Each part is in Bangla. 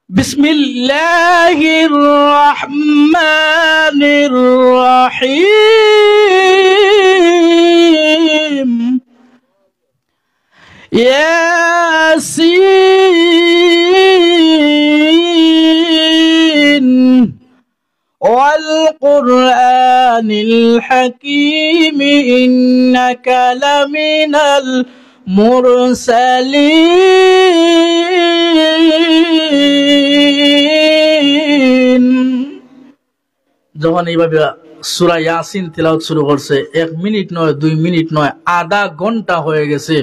বিসমিল্লাহির রহমানির রহিম। ইয়াসিন ওয়াল কুরআনিল হাকীম ইন্নাকা লামিনাল মুরসালিন। যখন এইভাবে সূরা ইয়াসিন তিলাওয়াত শুরু করছে, 1 মিনিট নয়, 2 মিনিট নয়, আধা ঘন্টা হয়ে গেছে,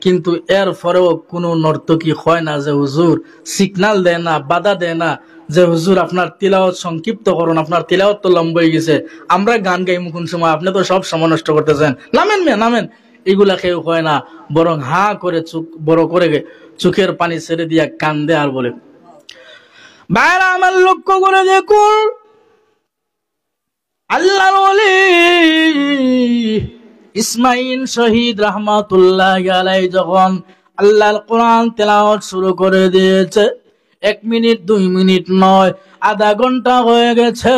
কিন্তু এর পরেও কোনো নর্তকী হয় না যে হুজুর সিগন্যাল দেয় না, বাধা দেয় না যে হুজুর আপনার তিলাওয়াত সংক্ষিপ্ত করুন, আপনার তিলাওয়াত তো লম্বা হয়ে গেছে, আমরা গান গাই কোন সময়, আপনি তো সব সময় নষ্ট করতেছেন, নামেন মেয়ে নামেন। এগুলা কেউ হয় না, বরং হা করে চোখ বড় করে চোখের পানি ছেড়ে দিয়া কান্দে আর বলে, বাইরে আমার লক্ষ্য করে দেখুন, আল্লাহর ওলি ইসমাইল শহীদ রাহমাতুল্লাহি আলাইহি যখন আল্লাহর কোরআন তেলাওয়াত শুরু করে দিয়েছে, 1 মিনিট 2 মিনিট নয়, আধা ঘন্টা হয়ে গেছে,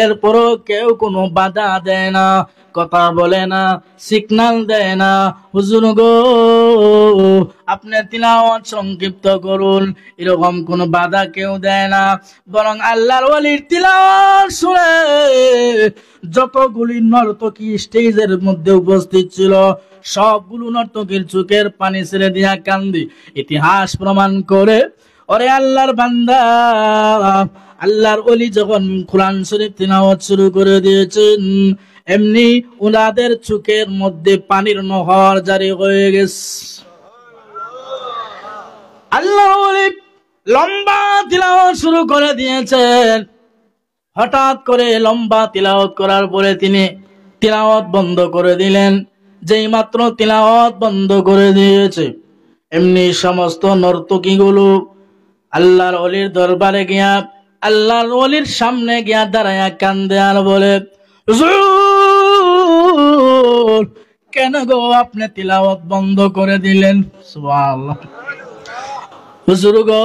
এরপরও কেউ কোনো বাধা দেয় না, কথা বলে না, সিগন্যাল দেয় না, হুজুর গো আপনি তিলাওয়াত সংক্ষিপ্ত করুন, এরকম কোনো বাধা কেউ দেয় না। বরং আল্লাহর ওলির তিলাওয়াত শুনে যতগুলি নর্তকী স্টেজের মধ্যে উপস্থিত ছিল, সবগুলো নর্তকীর চোখের পানি ছেড়ে দিয়া কান্দি। ইতিহাস প্রমাণ করে, ওরে আল্লাহর বান্দা, আল্লাহর ওলি যখন কোরআন শরীফ তিলাওয়াত শুরু করে দিয়েছেন, এমনি উনাদের চোখের মধ্যে পানির নহর জারি হয়ে গেছে। আল্লাহর ওলি লম্বা তিলাওয়াত শুরু করে দিয়েছেন। হঠাৎ করে লম্বা তিলাওয়াত করার পরে তিনি তিলাওয়াত বন্ধ করে দিলেন। যেই মাত্র তিলাওয়াত বন্ধ করে দিয়েছে, এমনি সমস্ত নর্তকীগুলো আল্লাহর ওলির দরবারে গিয়া আল্লাহর ওলির সামনে গিয়া দাঁড়ায়া কান্দে আর বলে, হুজুর কেন গো আপনি তিলাওয়াত বন্ধ করে দিলেন? সুবহানাল্লাহ। হুজুর গো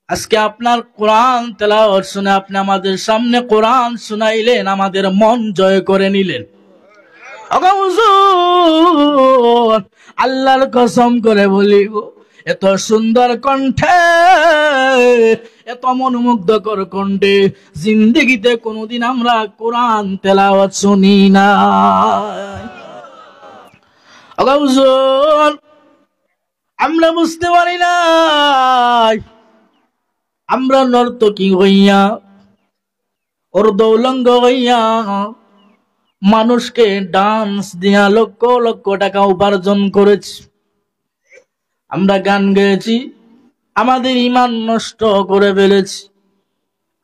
আজকে আপনার কোরআন তেলাওয়াত শুনে আপনি আমাদের সামনে কোরআন শুনাইলেন, আমাদের মন জয় করে নিলেন। হুজুর আল্লাহর কসম করে বলি গো, এত সুন্দর কণ্ঠে, এত মনোমুগ্ধকর কণ্ঠে জিন্দেগিতে কোনোদিন আমরা কোরআন তেলাওয়াত শুনি না। হুজুর আমরা বুঝতে পারি না, আমরা নর্তকী হইয়া, অর্ধউলঙ্গ হইয়া মানুষকে ডান্স দিয়া লক্ষ লক্ষ টাকা উপার্জন করেছি, আমরা গান গেয়েছি, আমাদের ঈমান নষ্ট করে ফেলেছি,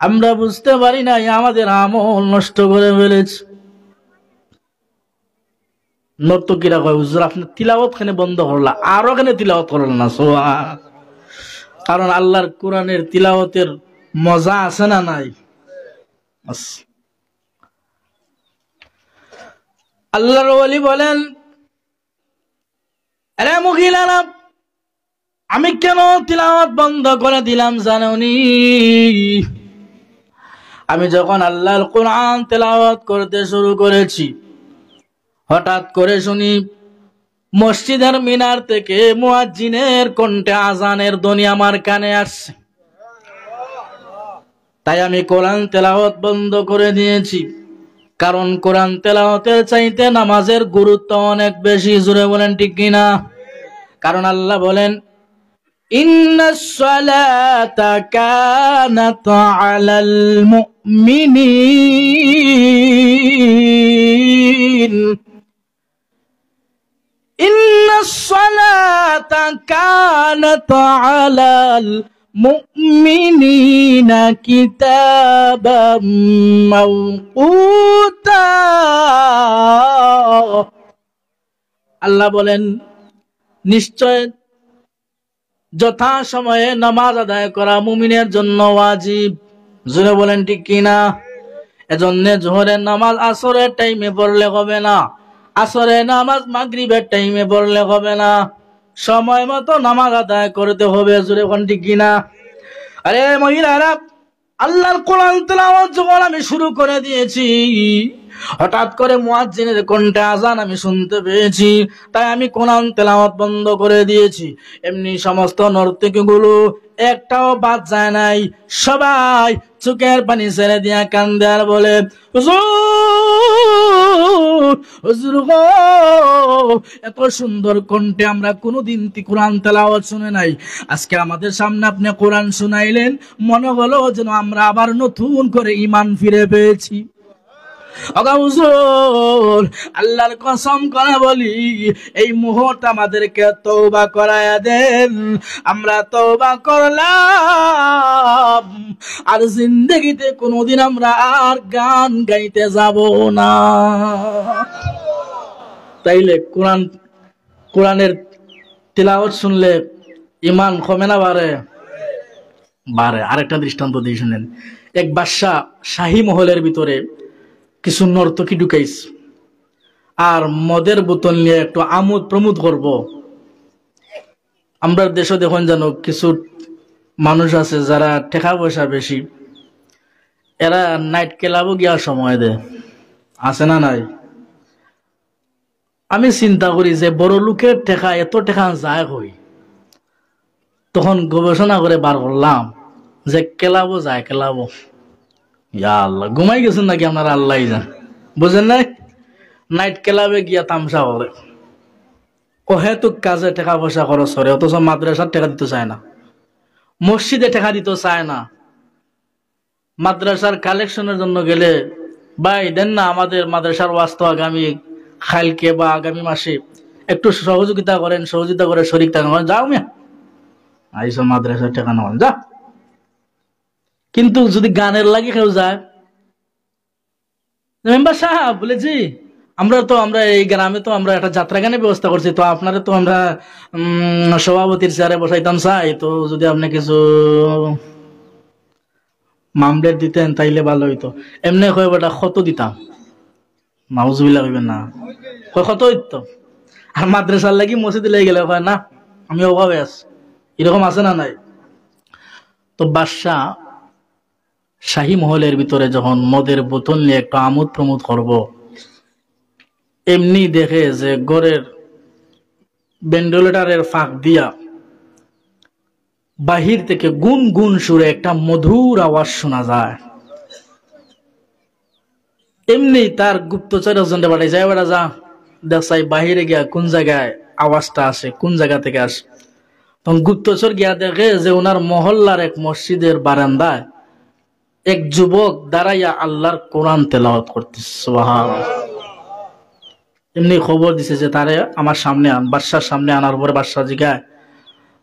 আমরা বুঝতে পারি না আমাদের আমল নষ্ট করে ফেলেছি। নর্তকীরা কয়, হুজুর আপনি তিলাওয়াত খানে বন্ধ করলা, আরো খানে তিলাওয়াত করলেন না। কারণ আল্লাহর কোরআনের তিলাওয়াতের মজা আছে না নাই? আল্লাহর ওলি বলেন, আরে মহিলারা আমি কেন তিলাওয়াত বন্ধ করে দিলাম জানোনি? আমি যখন আল্লাহর কোরআন তিলাওয়াত করতে শুরু করেছি, হঠাৎ করে শুনি মসজিদের মিনার থেকে মুয়াজ্জিনের কণ্ঠে আজানের ধ্বনি আমার কানে আসছে। তাই আমি কোরআন তেলাওয়াত বন্ধ করে দিয়েছি, কারণ কোরআন তেলাওয়াতের চাইতে নামাজের গুরুত্ব অনেক বেশি। জোরে বলেন ঠিক কিনা? কারণ আল্লাহ বলেন, ইন্নাস সালাতা কানাত আলাল মুমিনিন, ইন্নাস সালাতা কানাত আলাল মুমিনিনা কিতাবাম মাওকুতা। আল্লাহ বলেন, নিশ্চয় যথা সময়ে নামাজ আদায় করা মুমিনের জন্য ওয়াজিব। জোরে বলেন ঠিক কিনা? এজন্য জোহরের নামাজ আসরের টাইমে পড়লে হবে না, আসরের নামাজ মাগরিবের টাইমে পড়লে হবে না, সময় মতো নামাজ আদায় করতে হবে। জোরে কোন ঠিক কিনা? আরে মহিলারা, আল্লাহর কোরআন তেলাওয়াত যখন আমি শুরু করে দিয়েছি, হঠাৎ করে মুয়াজ্জিনের কণ্ঠে আযান আমি শুনতে পেয়েছি, তাই আমি কোরআন তেলাওয়াত বন্ধ করে দিয়েছি। এমনি সমস্ত নর্তকীগুলো একটাও বাদ যায় নাই, সবাই চোখের পানি ছেড়ে দিয়া কান্দে আর বলে, হুজুর, হুজুর গো, এত সুন্দর কণ্ঠে আমরা কোনোদিন কোরআন তেলাওয়াত শুনে নাই, আজকে আমাদের সামনে আপনি কোরআন শুনাইলেন, মনে হলো যেন আমরা আবার নতুন করে ঈমান ফিরে পেয়েছি। হুজুর, আল্লাহর কসম করে বলি, এই মুহূর্তে আমাদেরকে তওবা করায়া দেন, আমরা তওবা করলাম, আর জিন্দেগিতে কোনোদিন আমরা আর গান গাইতে যাব না। তাইলে কোরআনের তিলাওয়াত শুনলে ঈমান কমে না বাড়ে? বাড়ে। আরেকটা দৃষ্টান্ত দিয়ে শুনেন। এক বাদশা শাহী মহলের ভিতরে কিছু নর্তকী ঢুকাইস, আর মদের বোতল নিয়ে একটু আমোদ প্রমোদ করব। আমরা দেশে দেখুন জানো কিছু মানুষ আছে যারা টাকা পয়সা বেশি, এরা নাইট ক্লাবও গিয়া সময় দেয়, আছে না নাই? আমি চিন্তা করি যে বড় লোকের টাকা এত টাকা যায় কই, তখন গবেষণা করে বার করলাম যে ক্লাবও যায়, ক্লাবও। ইয়া আল্লাহ, ঘুমাই গেছেন নাকি আপনারা? আল্লাহ জান, বুঝেন নাই? নাইট ক্লাবে গিয়া তামসা করে, অহেতুক কাজে টাকা পয়সা খরচ করে, অথচ মাদ্রাসার টাকা দিতে চায় না, মসজিদে টাকা দিতে চায় না। মাদ্রাসার কালেকশনের জন্য গেলে, ভাই দেন না, আমাদের মাদ্রাসার ওয়াস্তো আগামী কালকে বা আগামী মাসে একটু সহযোগিতা করেন, সহযোগিতা করে শরীর থাকেন। যাও মিয়া, আইসো মাদ্রাসার টাকা নেওয়া যা। কিন্তু যদি গানের লাগে কেউ যায়, মেম্বার সাহেব বলেছি আমরা এই গ্রামে তো আমরা একটা যাত্রা গানের ব্যবস্থা করছি, তো আপনারা তো আমরা সভাপতির চেয়ারে বসাইতাম চাই, তো যদি আপনি কিছু মামলেট দিতেন তাইলে ভালো হইতো। এমনি কয় বেটা কত দিতাম, নাউজুবিল্লাহ হইবেন না, কত হইতো। আর মাদ্রাসার লাগি মসজিদে লেগে গেলে কয় না, আমি অভাবে আছি। এরকম আছে না নাই? তো বাদশা শাহী মহলের ভিতরে যখন মদের বোতল নিয়ে একটু আমোদ প্রমোদ করব, এমনি দেখে যে ঘরের ভেন্টিলেটরের ফাঁক দিয়া বাহির থেকে গুন গুন সুরে একটা মধুর আওয়াজ শোনা যায়। এমনি তার গুপ্তচর একজনটা পাঠাই যায়, বেটা যা দেখছাই বাহিরে গিয়া কোন জায়গায় আওয়াজটা আসে, কোন জায়গা থেকে আসে। তখন গুপ্তচর গিয়া দেখে যে ওনার মহল্লার এক মসজিদের বারান্দায় এক যুবক দাঁড়াইয়া আল্লাহর কোরআন তেলাওয়াত করতেছে। সুবহানাল্লাহ। এমনি খবর দিছে যে তারে আমার সামনে আন। বাদশার সামনে আনার পরে বাদশা জিজ্ঞাসা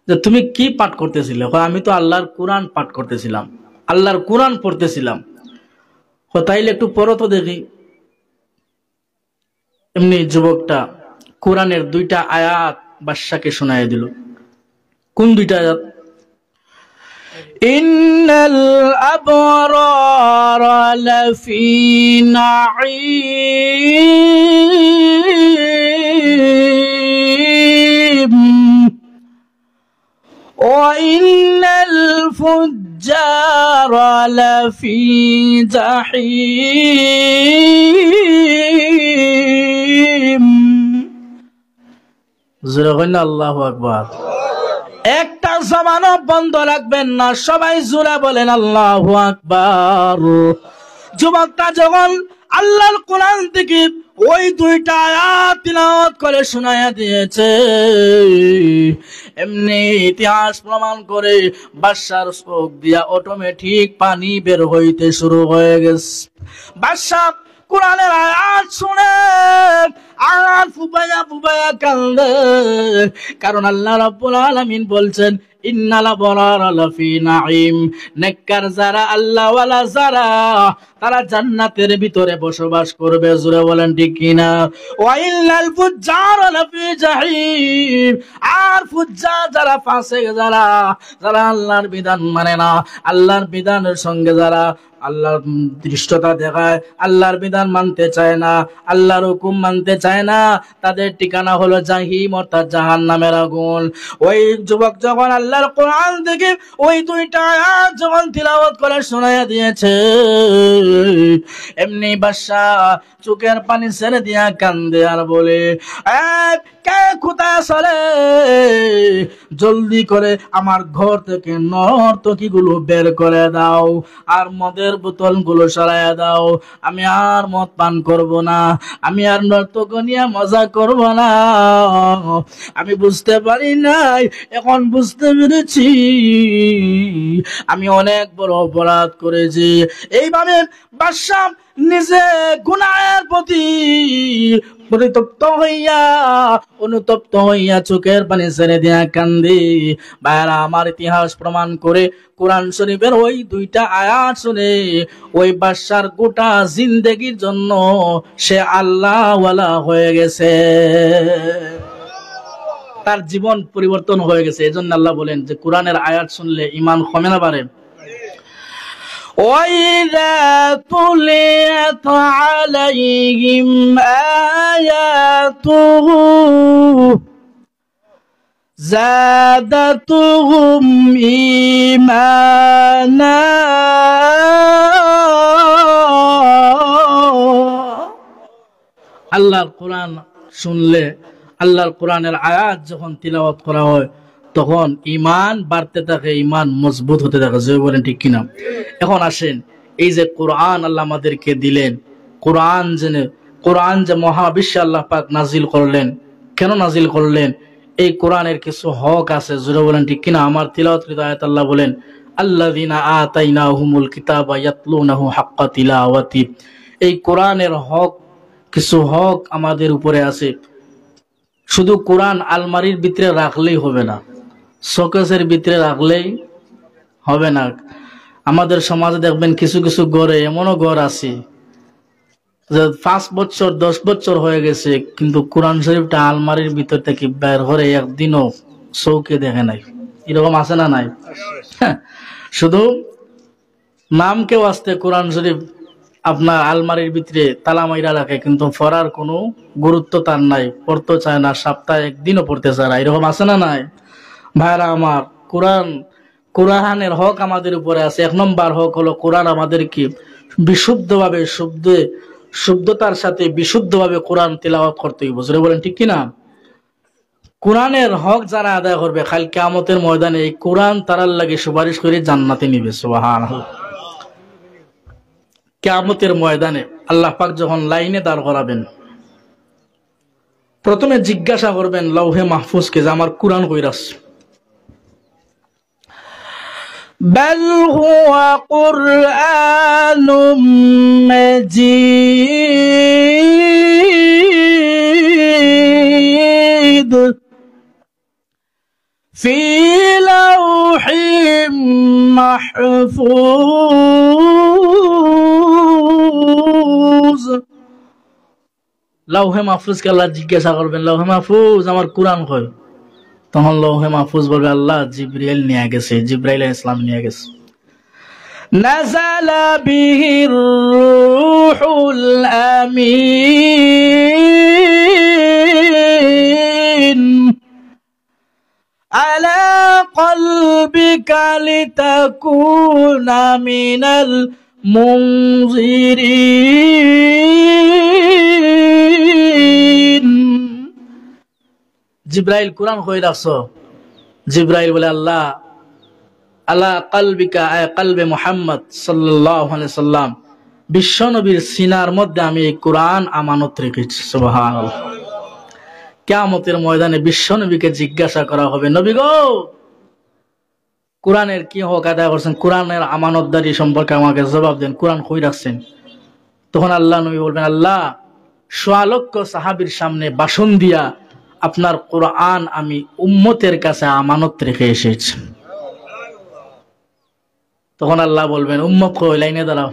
যে তুমি কি পাঠ করতেছিলে? আমি তো আল্লাহর কোরআন পাঠ করতেছিলাম, আল্লাহর কোরআন পড়তেছিলাম। তাইলে একটু পড়ো তো দেখি। এমনি যুবকটা কোরআনের 2টা আয়াত বাদশাকে শোনায় দিল। কোন 2টা আয়াত? ইন্নাল আবরার লাফি নাঈম ওয়া ইন্নাল ফুজ্জারা লাফি জাহিম। জোরে কইনা আল্লাহু আকবার। একটা জবানও বন্ধ রাখবেন না, সবাই জোরে বলেন আল্লাহু আকবার। যুবকটা যখন আল্লাহর কোরআন থেকে ওই 2টা আয়াত তিলাওয়াত করে শোনায়া দিয়েছে, এমনি ইতিহাস প্রমাণ করে বাদশার চোখ দিয়া অটোমেটিক পানি বের হইতে শুরু হয়ে গেছে। বাদশা কোরআনের আয়াত শুনে আর ফুবায়া ফুবায়া কান্দে, কারণ আল্লাহ রাব্বুল আলামিন বলছেন ইন্নাল আবরারা লাফি নাঈম। নেককার যারা, আল্লাহওয়ালা যারা, তারা জান্নাতের ভিতরে বসবাস করবে। জোরে বলেন ঠিক কিনা? ওয়াইল্লাল ফুজ্জার লাফি জাহিম, আর ফুজ্জার যারা ফাসিক, যারা আল্লাহর বিধান মানে না, আল্লাহর বিধানের সঙ্গে যারা আল্লাহর দৃষ্টতা দেখায়, আল্লাহর বিধান মানতে চায় না, আল্লাহর হুকুম মানতে চায় না, তাদের ঠিকানা হলো জাহিম অর্থাৎ জাহান্নামের আগুন। ওই যুবক যখন আল্লাহর কোরআন থেকে ওই দুইটা আয়াত যখন তিলাওয়াত করে শোনায়া দিয়েছে, এমনি বাদশা চোখের পানি ছেড়ে দিয়া কান্দে আর বলে, কে কোথায় চলে, জলদি করে আমার ঘর থেকে নর্তকী গুলো বের করে দাও, আর মদের বোতল গুলো সরাইয়া দাও। আমি আর মদ পান করব না, আমি আর নর্তক নিয়ে মজা করব না। আমি বুঝতে পারি নাই, এখন বুঝতে পেরেছি আমি অনেক বড় অপরাধ করেছি। এইভাবে বাদশা নিজে গুনাহের প্রতি অনুতপ্ত হইয়া চোখের পানি ছেড়ে দিয়া কান্দি। ভাইরা আমার, ইতিহাস প্রমাণ করে কোরআন শরীফের ওই দুইটা আয়াত শুনে ওই বাদশার গোটা জিন্দেগির জন্য সে আল্লাহওয়ালা হয়ে গেছে, তার জীবন পরিবর্তন হয়ে গেছে। এজন্য আল্লাহ বলেন যে কোরআনের আয়াত শুনলে ঈমান কমে না বাড়ে। وَإِذَا تُلِيَتْ عَلَيْهِمْ آيَاتُهُ زَادَتْهُمْ إِيمَانًا আল্লাহর কোরআন শুনলে, আল্লাহর কোরআনের আয়াত যখন তিলাওয়াত করা হয় তখন ঈমান বাড়তে থাকে, ঈমান মজবুত হতে থাকে। যে বলেন ঠিক কিনা? এখন আসেন, এই যে কোরআন আল্লাহ আমাদেরকে দিলেন, কোরআন যে মহাবিশ্বে আল্লাহ পাক নাজিল করলেন, কেন নাজিল করলেন? এই কোরআনের কিছু হক আছে। জোরে বলেন ঠিক কিনা? আমার তিলাওয়াতকৃত আয়াত আল্লাহ বলেন, আল্লাযীনা আতাইনাহুমুল কিতাবা ইয়াতলুনাহু হাক্কা তিলাওয়াতি। এই কোরআনের হক, কিছু হক আমাদের উপরে আছে। শুধু কোরআন আলমারির ভিতরে রাখলেই হবে না, শোকেসের ভিতরে রাখলেই হবে না। আমাদের সমাজে দেখবেন কিছু কিছু ঘরে এমনও ঘর আছে যে 5 বছর 10 বছর হয়ে গেছে, কিন্তু কোরআন শরীফটা আলমারির ভিতর থেকে বের করে একদিনও চৌকে দেখে নাই। এরকম আছে না নাই? শুধু নামকে ওয়াস্তে কোরআন শরীফ আপনার আলমারির ভিতরে তালা মাইরা রাখে, কিন্তু পড়ার কোনো গুরুত্ব তার নাই, পড়তে চায় না, সপ্তাহে একদিনও পড়তে চায় না। এরকম আছে না নাই? ভাইরা আমার, কোরআনের হক আমাদের উপরে আছে। 1 নম্বর হক হলো কোরআন আমাদেরকে বিশুদ্ধভাবে, শুদ্ধতার সাথে বিশুদ্ধভাবে কোরআন তিলাওয়াত করতে হবে। বুঝলে বলেন ঠিক কিনা? কোরআনের হক যারা আদায় করবে, কাল কিয়ামতের ময়দানে এই কোরআন তারার লাগে সুপারিশ করে জান্নাতে নিবে। সুবহানাল্লাহ। কিয়ামতের ময়দানে আল্লাহ পাক যখন লাইনে দাঁড় করাবেন, প্রথমে জিজ্ঞাসা করবেন লৌহে মাহফুজকে যে আমার কোরআন কই রাখছ? বাল হুয়া কুরআনুম মাজিদ ফি লাওহিম মাহফুজ। লৌহে মাহফুজকে আল্লাহ জিজ্ঞাসা করবেন, লৌহে মাহফুজ আমার কোরআন কই? তখন লৌহে মাহফুজ বলবে আল্লাহ জিবরাইল নিয়ে গেছে, জিবরাইল আলাইহিস সালাম নিয়ে গেছে। নাযালা বিহির রূহুল আমিন আলা কলবিকা লিতাকুনা মিনাল মুনজিরিন। জিবরাইল কোরআন কই রাখছো? জিবরাইল বলে আল্লাহ আলা কলবিকা, আয় কলবে মুহাম্মদ সাল্লাল্লাহু আলাইহি সাল্লাম, বিশ্ব নবীর সিনার মধ্যে আমি এই কোরআন আমানত রেখেছি। সুবহানাল্লাহ। কিয়ামতের ময়দানে বিশ্ব নবীকে জিজ্ঞাসা করা হবে, নবী গো কোরআনের কি হক আদায় করছেন? কোরআনের আমানতদারি সম্পর্কে আমাকে জবাব দেন, কোরআন কই রাখছেন? তখন আল্লাহ নবী বলবেন, আল্লাহ 1.5 লক্ষ সাহাবীর সামনে ভাষণ দিয়া আপনার কোরআন আমি উম্মতের কাছে আমানত রেখে এসেছি। তখন আল্লাহ বলবেন, উম্মত কই? লাইনে দাঁড়াও।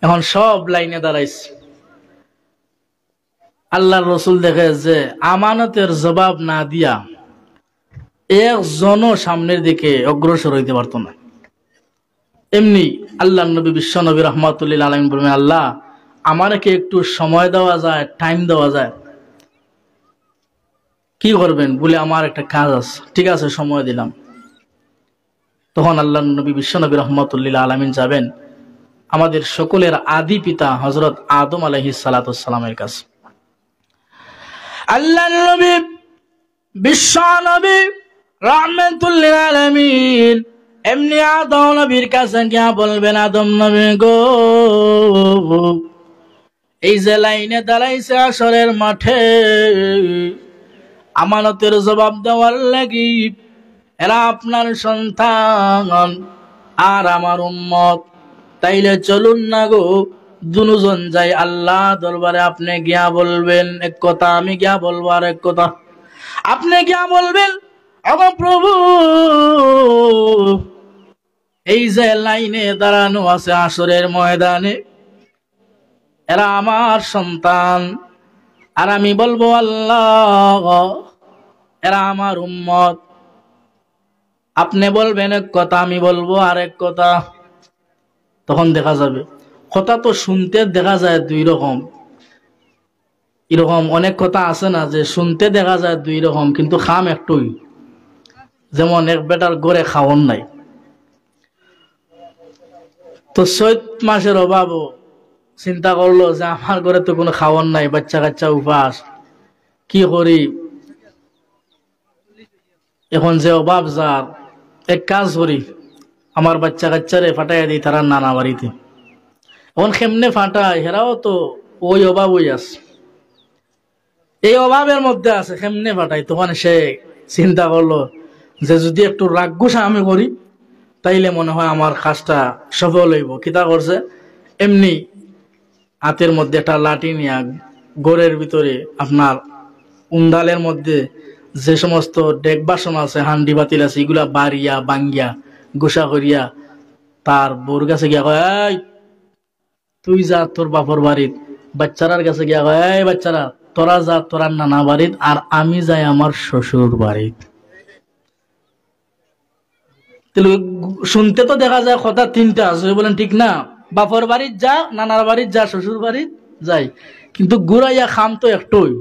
এখন সব লাইনে দাঁড়াইছে। আল্লাহর রসুল দেখে যে আমানতের জবাব না দিয়া একজনও সামনের দিকে অগ্রসর হইতে পারত না। এমনি আল্লাহ নবী বিশ্ব নবী রহমাতুল্লিল আলামিন বলবেন, আল্লাহ আমাকে একটু সময় দেওয়া যায়, টাইম দেওয়া যায়? কি করবেন? বলে আমার একটা কাজ আছে। ঠিক আছে, সময় দিলাম। তখন আল্লাহ নবী বিশ্ব নবী রহমাতুল্লিল আলামিন যাবেন আমাদের সকলের আদি পিতা হযরত আদম আলাইহিস সালাতু ওয়াস সালামের কাছে। আল্লাহ নবী বিশ্ব নবী রাহমাতুল্লিল আলামিন এমনি আদম নবীর কাছে গিয়া বলবেন, আদম নবী গো, এই যে লাইনে দাঁড়াইছে আসরের মাঠে আমানতের জবাব দেওয়ার লাগি, এরা আপনার সন্তান আর আমার উম্মত। তাইলে চলুন না গো, দুজন যাই আল্লাহ দরবারে। আপনি গিয়া বলবেন এক কথা, আমি গিয়া বলবো আর এক কথা। আপনি গিয়া বলবেন, ওগো প্রভু, এই যে লাইনে দাঁড়ানো আছে আসরের ময়দানে, এরা আমার সন্তান। আর আমি বলবো, আল্লাহ এরা আমার উম্মত। আপনি বলবেন এক কথা, আমি বলবো আর এক কথা। তখন দেখা যাবে, কথা তো শুনতে দেখা যায় দুই রকম। এরকম অনেক কথা আছে না যে শুনতে দেখা যায় দুই রকম, কিন্তু খাম একটুই। যেমন এক বেটার গড়ে খাওয়ান নাই, তো চৈত মাসের অভাবও চিন্তা করলো যে আমার ঘরে তো কোনো খাওয়ান নাই, বাচ্চা কাচ্চা উপাস, কি করি? এখন যে অভাব যার, এক কাজ করি, আমার বাচ্চা কাচ্চারে ফাটাইয়া দিই তারা নানা বাড়িতে। এখন কেমনে ফাটায়? হেরাও তো ওই অভাবই আছে, এই অভাবের মধ্যে আছে, কেমনে ফাটাই? তখন সে চিন্তা করলো যে যদি একটু রাগ গুসা আমি করি তাইলে মনে হয় আমার কাজটা সফল হইব। কিতা করছে, এমনি হাতের মধ্যে একটা লাঠি নিয়ে ঘরের ভিতরে আপনার উন্দালের মধ্যে যে সমস্ত ডেক বাসন আছে, হান্ডি বাতিল আছে, এগুলা বাড়িয়া বাঙ্গিয়া গোসা করিয়া তার বউর কাছে গিয়া কয়, এই তুই যা তোর বাপর বাড়ির। বাচ্চারার কাছে গিয়া কয়, এই বাচ্চারা তোরা যা তোরা নানা বাড়ির, আর আমি যাই আমার শ্বশুর বাড়ির। শুনতে তো দেখা যায় কথা তিনটা আছে, বলেন ঠিক না? বাপর বাড়ির যা, নানার বাড়ির যা, শ্বশুর বাড়ির যাই, কিন্তু গুড়াইয়া খাম তো একটুই।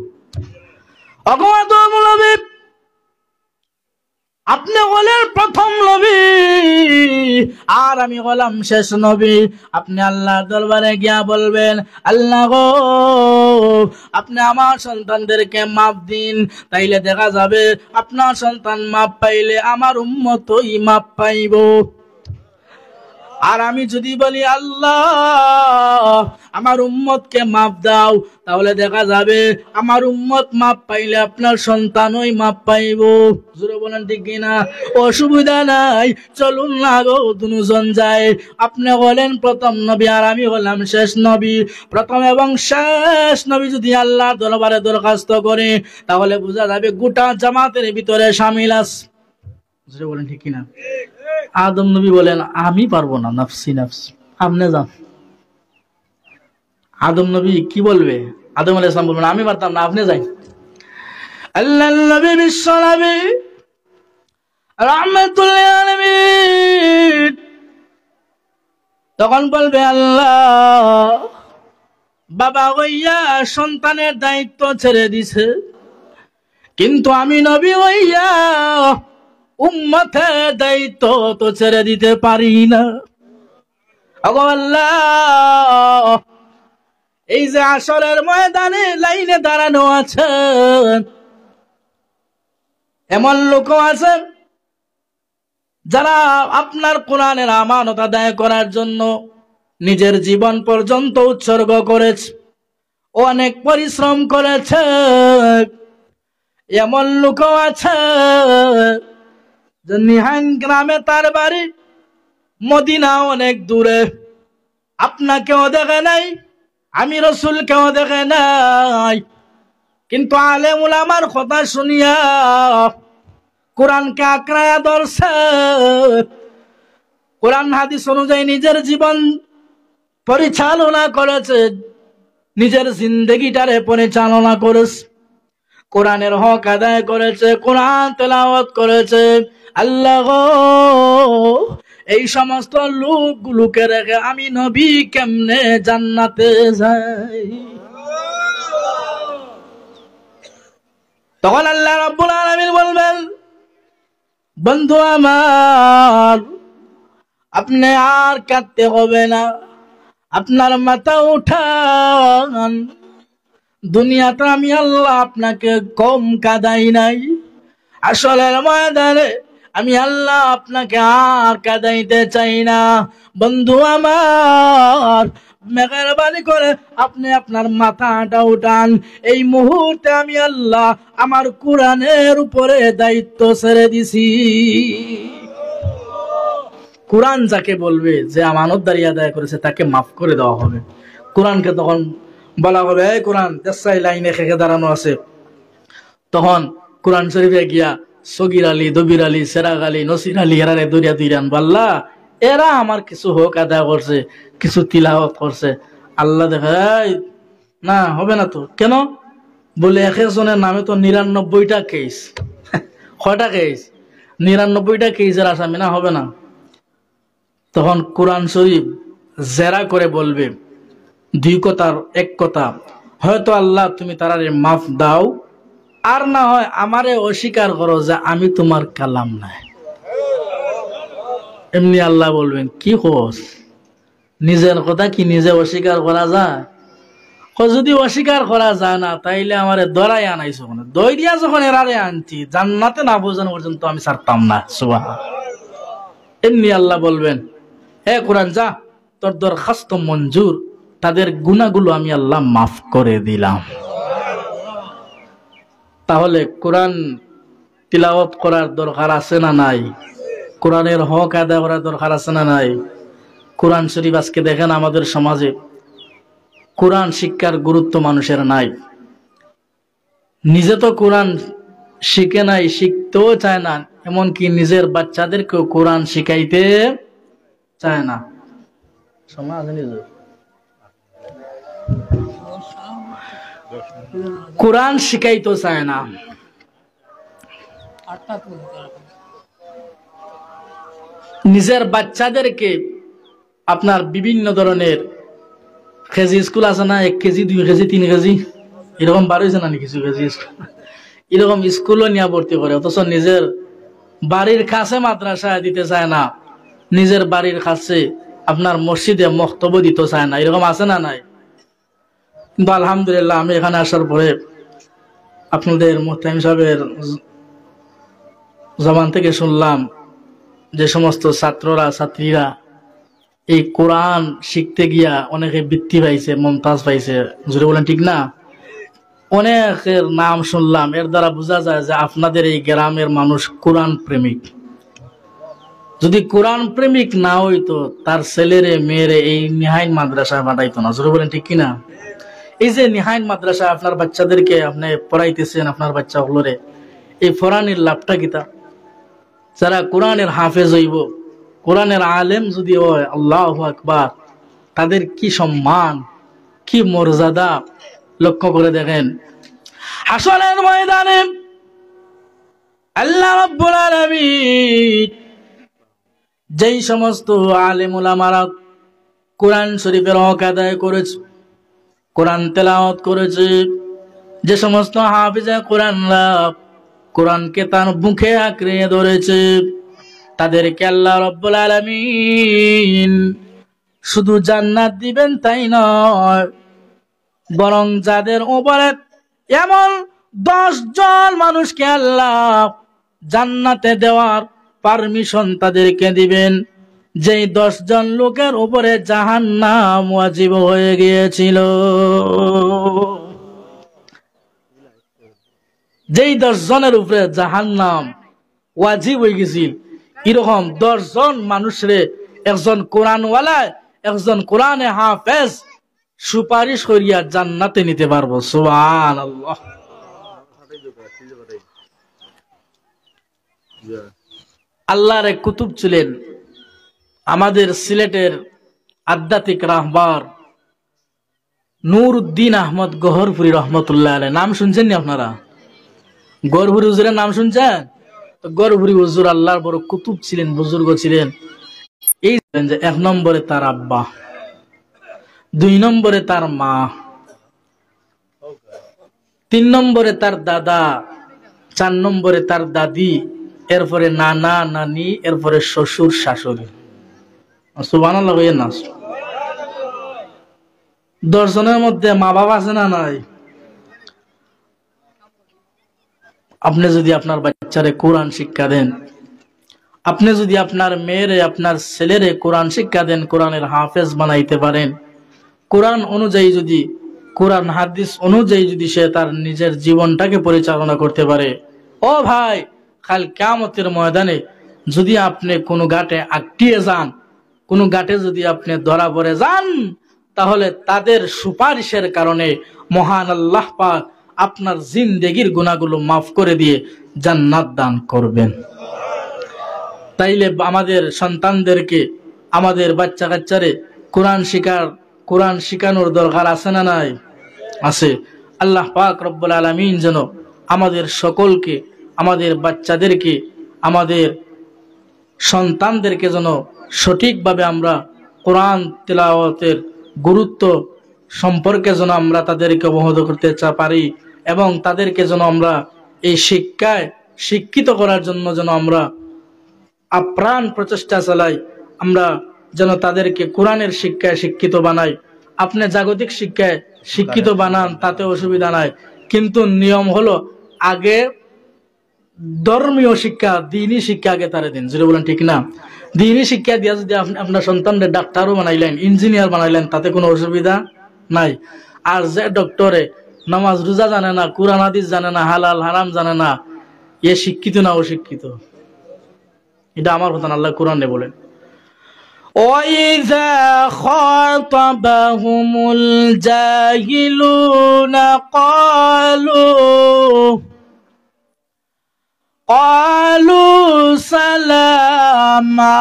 আপনি হলেন প্রথম নবী আর আমি হলাম শেষ নবী। আপনি আল্লাহর দরবারে গিয়া বলবেন, আল্লাহ গো, আপনি আমার সন্তানদেরকে মাফ দিন। তাইলে দেখা যাবে আপনার সন্তান মাফ পাইলে আমার উম্মতই মাফ পাইব। আর আমি যদি বলি, আল্লাহ আমার উম্মতকে মাফ দাও, তাহলে দেখা যাবে আমার উম্মত মাফ পাইলে আপনার সন্তানই মাফ পাইব। জোরে বলেন ঠিক কিনা? অসুবিধা নাই, চলুন না গো, দুজন যায়। আপনি হলেন প্রথম নবী আর আমি হলাম শেষ নবী। প্রথম এবং শেষ নবী যদি আল্লাহর দরবারে দরখাস্ত করে, তাহলে বোঝা যাবে গোটা জামাতের ভিতরে শামিল আছে। জোরে বলেন ঠিক কিনা? আদম নবী বলেন, আমি পারবো না, নাফসি নাফসি, আপনি যান। আদম নবী কি বলবে? আদম আলাইহিস সালাম বলবেন, আমি পারতাম না, আপনি যাই। আল্লাহ নবী বিশ্ব নবী রাহমাতুল লিল আলামিন তখন বলবে, আল্লাহ বাবা হইয়া সন্তানের দায়িত্ব ছেড়ে দিছে, কিন্তু আমি নবী হইয়া উম্মতের দায়িত্ব তো ছেড়ে দিতে পারি না। ওগো আল্লাহ, এই যে আসরের ময়দানে লাইনে দাঁড়ানো আছে, এমন লোক আছে যারা আপনার কোরআনের আমানত আদায় করার জন্য নিজের জীবন পর্যন্ত উৎসর্গ করেছে, অনেক পরিশ্রম করেছে। এমন লোক আছে নিহান গ্রামে তার বাড়ি, মদিনা অনেক দূরে, আপনাকেও দেখে নাই, আমি রসুলকেও দেখে নাই, কিন্তু আলেম উলামার কথা শুনিয়া কোরআনকে আঁকড়ায়া ধরছে। কোরআন হাদিস অনুযায়ী নিজের জীবন পরিচালনা করেছে, নিজের জিন্দগিটারে পরিচালনা করেছে, কোরআনের হক আদায় করেছে, কোরআন তেলাওয়াত করেছে। আল্লাহ গো, এই সমস্ত লোকগুলোকে রেখে আমি নবী কেমনে জান্নাতে যাই? তখন আল্লাহ রাব্বুল আলামিন বলবেন, বন্ধু আমার, আপনি আর কাঁদতে হবে না, আপনার মাথা উঠান। দুনিয়াতে আমি আল্লাহ আপনাকে কম কাঁদাই নাই, আসলের ময়দানে আমি আল্লাহ আপনাকে আর কাঁদাইতে চাই না। বন্ধু আমার, মেহেরবানি করে আপনি আপনার মাথাটা উঠান। এই মুহূর্তে আমি আল্লাহ আমার কোরআনের উপরে দায়িত্ব ছেড়ে দিছি। কোরআন যাকে বলবে, যে আমানতদারি আদায় করেছে, তাকে মাফ করে দেওয়া হবে। কোরআনকে তখন বলা হবে, এই কোরআন দেশাই লাইনে খেকে দাঁড়ানো আছে। তখন কোরআন শরীফে গিয়া সগির আলী, দবির আলী, সেরাগ আলী, নসির আলী এরারে দরিয়া দিরান, বাল্লা এরা আমার কিছু হক আদায় করছে, কিছু তিলাওয়াত করছে। আল্লাহ দেখে, না হবে না তো। কেন? বলে একজনের নামে তো ৯৯টা কেস। কয়টা কেস? ৯৯টা কেসের আসামি, না হবে না। তখন কোরআন শরীফ জেরা করে বলবে দুই কথার এক কথা, হয়তো আল্লাহ তুমি তারারে মাফ দাও, আর না হয় আমারে অস্বীকার করো যে আমি তোমার কালাম নাই। এমনি আল্লাহ বলবেন, কি হোস, নিজের কথা কি নিজে অস্বীকার করা যায়? যদি অস্বীকার করা যায় না, তাইলে আমারে দরাই আনাইছো, দই দিয়া যখন এরারে আনছি, জান্নাতে না বোঝানো পর্যন্ত আমি ছাড়তাম না। সুবহান। এমনি আল্লাহ বলবেন, হে কোরআন যা, তোর দরখাস্ত মঞ্জুর, তাদের গুনাহগুলো আমি আল্লাহ মাফ করে দিলাম। তাহলে কোরআন তিলাওয়াত করার দরকার আছে না নাই? কোরআনের হক আদায় করার দরকার আছে না নাই? কোরআন শরীফ আজকে দেখেন আমাদের সমাজে কোরআন শিক্ষার গুরুত্ব মানুষের নাই। নিজে তো কোরআন শিখে নাই, শিখতেও চায় না, এমনকি নিজের বাচ্চাদেরকেও কোরআন শিখাইতে চায় না। কোরআন শিখাইতে চায় না। নিজের বাচ্চাদেরকে আপনার বিভিন্ন ধরনের কেজি স্কুল আছে না, 1 কেজি 2 কেজি 3 কেজি এরকম বার হয়েছে না কিছু কেজি স্কুল, এরকম স্কুলও নিয়ে ভর্তি করে, অথচ নিজের বাড়ির কাছে মাদ্রাসা দিতে চায় না, নিজের বাড়ির কাছে আপনার মসজিদে মক্তব্য দিতে চায় না। এরকম আছে না নাই? কিন্তু আলহামদুলিল্লাহ, আমি এখানে আসার পরে আপনাদের মুহতামিম সাহেবের জবান থেকে শুনলাম যে সমস্ত ছাত্ররা ছাত্রীরা এই কোরআন শিখতে গিয়া অনেকে বৃত্তি পাইছে, মমতাজ পাইছে, জুড়ে বলেন ঠিক না? অনেকের নাম শুনলাম। এর দ্বারা বোঝা যায় যে আপনাদের এই গ্রামের মানুষ কোরআন প্রেমিক। যদি কোরআন প্রেমিক না হইতো, তার ছেলেরে মেয়েরে এই নিহাইন মাদ্রাসায় পাঠাইতো না। জুড়ে বলেন ঠিক কিনা? এই যে নিহাইন মাদ্রাসা আপনার বাচ্চাদেরকে আপনি পড়াইতেছেন, আপনার বাচ্চা হলরে, এই ফরানির লাভটা কিতা? যারা কোরআনের হাফেজ হইব, কোরআনের আলেম যদি হয়, আল্লাহু আকবার, তাদের কি সম্মান, কি মর্যাদা লক্ষ্য করে দেখেন। হাসরের ময়দানে আল্লাহ রাব্বুল আলামিন যেই সমস্ত আলেম উলামারা কোরআন শরীফের হক আদায় করেছে, কোরআন তেলাওয়াত করেছে, যে সমস্ত হাফেজে কোরআনরা কোরআনকে তার মুখে আঁকড়ে ধরেছে, তাদেরকে আল্লাহ রাব্বুল আলামিন শুধু জান্নাত দিবেন তাই নয়, বরং যাদের উপরে এমন 10 জন মানুষকে আল্লাহ জান্নাতে দেওয়ার পারমিশন তাদেরকে দিবেন, যেই 10 জন লোকের উপরে জাহান্নাম ওয়াজিব হয়ে গিয়েছিল। যেই 10 জনের উপরে জাহান্নাম ওয়াজিব হয়ে গেছিল, এরকম 10 জন মানুষরে একজন কোরআনওয়ালা, একজন কোরআনে হাফেজ সুপারিশ করিয়া জান্নাতে নিতে পারবো। সুবহানাল্লাহ। আল্লাহর এক কুতুব ছিলেন, আমাদের সিলেটের আধ্যাত্মিক রাহবার নূরউদ্দিন আহমদ গহরপুরি রহমতুল্লাহ আলাইহি, নাম শুনছেন নি আপনারা? গহরপুরি হুজুরের নাম শুনছেন? তো গহরপুরি হুজুর আল্লাহর বড় কুতুব ছিলেন, বুজুর্গ ছিলেন। এই যে 1 নম্বরে তার আব্বা, 2 নম্বরে তার মা, 3 নম্বরে তার দাদা, 4 নম্বরে তার দাদি, এরপরে নানা নানি, এরপরে শ্বশুর শাশুড়ি। সুবহানাল্লাহ কইয়েন না? 10 জনের মধ্যে মা বাবা আছে না নাই? আপনি যদি আপনার বাচ্চারে কোরআন শিক্ষা দেন, আপনি যদি আপনার মেয়েরে আপনার ছেলেরে কোরআন শিক্ষা দেন, কোরআনের হাফেজ বানাইতে পারেন, কোরআন অনুযায়ী যদি, কোরআন হাদিস অনুযায়ী যদি সে তার নিজের জীবনটাকে পরিচালনা করতে পারে, ও ভাই, কাল কিয়ামতের ময়দানে যদি আপনি কোনো ঘাটে আটকিয়ে যান, কোনো ঘাটে যদি আপনি ধরা পড়ে যান, তাহলে তাদের সুপারিশের কারণে মহান আল্লাহ পাক আপনার জিন্দেগির গুনাহগুলো মাফ করে দিয়ে জান্নাত দান করবেন। তাইলে আমাদের সন্তানদেরকে, আমাদের বাচ্চা কাচ্চারে কোরআন শিখানোর দরকার আছে না নাই? আছে। আল্লাহ পাক রব্বুল আলামিন যেন আমাদের সকলকে, আমাদের বাচ্চাদেরকে, আমাদের সন্তানদেরকে যেন সঠিকভাবে আমরা কোরআন তিলাওয়াতের গুরুত্ব সম্পর্কে যেন আমরা তাদেরকে অবগত করতে পারি, এবং তাদেরকে যেন আমরা এই শিক্ষায় শিক্ষিত করার জন্য যেন আমরা আপ্রাণ প্রচেষ্টা চালাই, আমরা যেন তাদেরকে কোরআনের শিক্ষায় শিক্ষিত বানাই। আপনি জাগতিক শিক্ষায় শিক্ষিত বানান, তাতে অসুবিধা নাই, কিন্তু নিয়ম হলো আগে ধর্মীয় শিক্ষা, দ্বীনি শিক্ষা আগে তারে দিন। যেটা বলেন ঠিক না? দ্বীনি শিক্ষা দিয়া যদি আপনার সন্তানদের ডাক্তারও বানাইলেন, ইঞ্জিনিয়ার বানাইলেন, তাতে কোনো অসুবিধা নাই। আর যে ডক্টরে নামাজ রোজা জানে না, কোরআন হাদিস জানে না, হালাল হারাম জানে না, এ শিক্ষিত না অশিক্ষিত? এটা আমার কথা না, আল্লাহ কোরআনে বলেন, وَإِذَا خَاطَبَهُمُ الْجَاهِلُونَ قَالُوا سَلَامًا।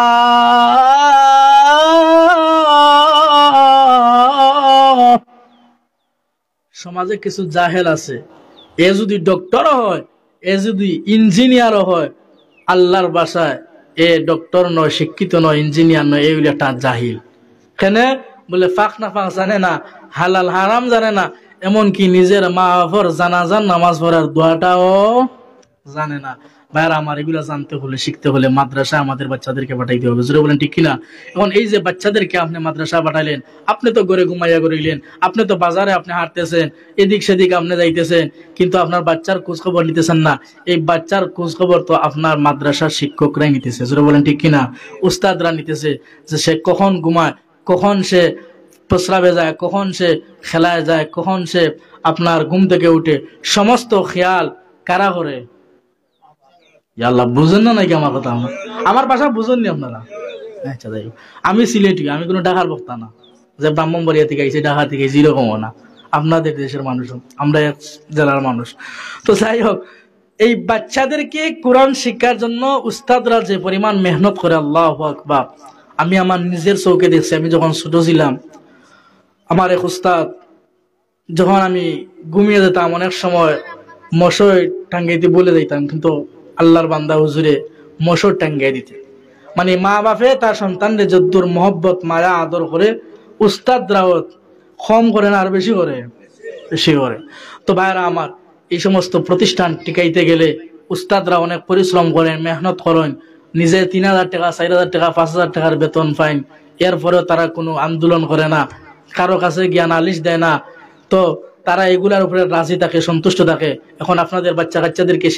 সমাজে কিছু জাহেল আছে, এ যদি ডক্টর হয়, এ যদি ইঞ্জিনিয়ার হয়, আল্লাহর ভাষায় এ ডক্টর নয়, শিক্ষিত নয়, ইঞ্জিনিয়ার নয়, এইগুলো একটা জাহিল। কেন? বলে ফাঁক না ফাঁক জানে না, হালাল হারাম জানে না, এমনকি নিজের মা বাবার জানাজার নামাজ পড়ার দোয়াটাও জানে না। ভাইরা আমার, এগুলা জানতে হলে, শিখতে হলে মাদ্রাসায় আমাদের বাচ্চাদেরকে পাঠাইতে হবে। জোরে বলেন ঠিক কিনা? এখন এই যে বাচ্চাদেরকে আপনি মাদ্রাসা পাঠাইলেন, আপনি তো ঘরে ঘুমাইয়া করিলেন, আপনি তো বাজারে আপনি হাঁটতেছেন, এদিক সেদিক আপনি যাইতেছেন, কিন্তু আপনার বাচ্চার খোঁজ খবর নিতেছেন না। এই বাচ্চার খোঁজ খবর তো আপনার মাদ্রাসার শিক্ষকরাই নিতেছে। জোরে বলেন ঠিক কিনা? উস্তাদরা নিতেছে, যে সে কখন ঘুমায়, কখন সে প্রস্রাবে যায়, কখন সে খেলায় যায়, কখন সে আপনার ঘুম থেকে উঠে, সমস্ত খেয়াল কারা করে? আল্লাহ। বুঝেন না নাকি আমার কথা? আমার ভাষা বুঝেননি আপনারা? আচ্ছা, যাই হোক, আমি সিলেটি, আমি কোনো ঢাকার বক্তা না যে ব্রাহ্মণবাড়িয়া থেকে আইছি, ঢাকা থেকে আইছি, এরকমও না। আপনাদের দেশের মানুষ, আমরা এক জেলার মানুষ। তো যাই হোক, এই বাচ্চাদেরকে কোরআন শিক্ষার জন্য উস্তাদরা যে পরিমাণ মেহনত করে, আল্লাহু আকবার। আমি আমার নিজের চৌকে দেখছি। আমি যখন ছোট ছিলাম, আমার এক উস্তাদ, যখন আমি ঘুমিয়ে যেতাম, অনেক সময় মশয় টাঙ্গাইতে বলে দিতাম, কিন্তু আল্লাহর বান্দা হুজুরে মশর টাঙ্গাই দিতে। মানে মা বাপে তার সন্তানদের যদ্দুর মহব্বত মায়া আদর করে, উস্তাদরাও কম করে না, আর বেশি করে, বেশি করে। তো ভাইরা আমার, এই সমস্ত প্রতিষ্ঠান টিকাইতে গেলে উস্তাদরা অনেক পরিশ্রম করেন, মেহনত করেন, নিজে 3000 টাকা, 4000 টাকা, 5000 টাকার বেতন পাইন, এরপরেও তারা কোনো আন্দোলন করে না, কারো কাছে গিয়া নালিশ দেয় না। তো তারা এগুলার উপরে রাজি থাকে, সন্তুষ্ট থাকে। এখন আপনাদের বাচ্চা কাচ্চাদেরকে